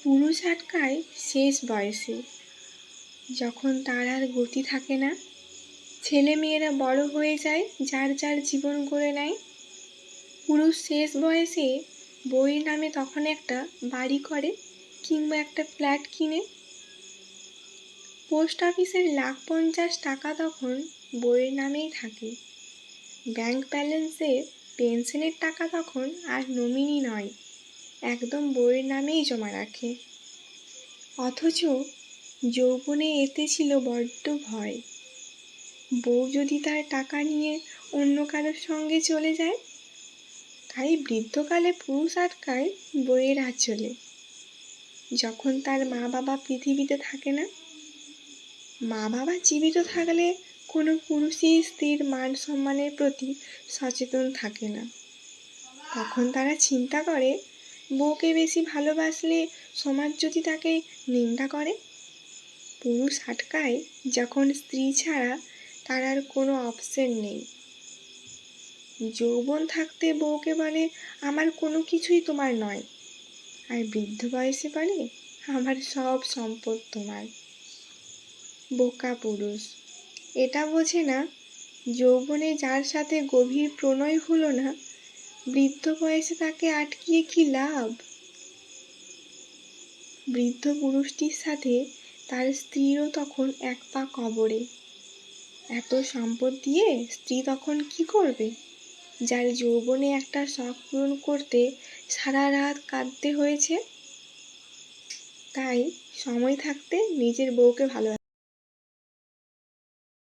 পুরুষ আটকায় শেষ বয়সে, যখন তার আর গতি থাকে না। ছেলে মেয়েরা বড় হয়ে যায়, যার যার জীবন গড়ে নেয়। পুরুষ শেষ বয়সে বউয়ের নামে তখন একটা বাড়ি করে কিংবা একটা ফ্ল্যাট কিনে। পোস্ট অফিসের 1,50,000 টাকা তখন বউয়ের নামেই থাকে। ব্যাংক ব্যালেন্সে পেনশনের টাকা তখন আর নমিনি নয়, একদম বউয়ের নামেই জমা রাখে। অথচ যৌবনে এতে ছিল বড্ড ভয়, বউ যদি তার টাকা নিয়ে অন্য কারোর সঙ্গে চলে যায়। তাই বৃদ্ধকালে পুরুষ আটকায় বউয়ের আঁচলে, যখন তার মা বাবা পৃথিবীতে থাকে না। মা বাবা জীবিত থাকলে কোনো পুরুষই স্ত্রীর মান সম্মানের প্রতি সচেতন থাকে না। তখন তারা চিন্তা করে, বউকে বেশি ভালোবাসলে সমাজ যদি তাকে নিন্দা করে। পুরুষ আটকায় যখন স্ত্রী ছাড়া তার আর কোনো অপশন নেই। যৌবন থাকতে বউকে বলে, আমার কোনো কিছুই তোমার নয়, আর বৃদ্ধ বয়সে বলে, আমার সব সম্পদ তোমার। বোকা পুরুষ, এটা বোঝে না যৌবনে যার সাথে গভীর প্রণয় হলো না, বৃদ্ধ বয়সে তাকে আটকিয়ে কি লাভ। বৃদ্ধ পুরুষটির সাথে তার স্ত্রীরও তখন এক পা কবরে। এত সম্পদ দিয়ে স্ত্রী তখন কি করবে, যার যৌবনে একটা শখ পূরণ করতে সারা রাত কাঁদতে হয়েছে। তাই সময় থাকতে নিজের বউকে ভালোবাসে।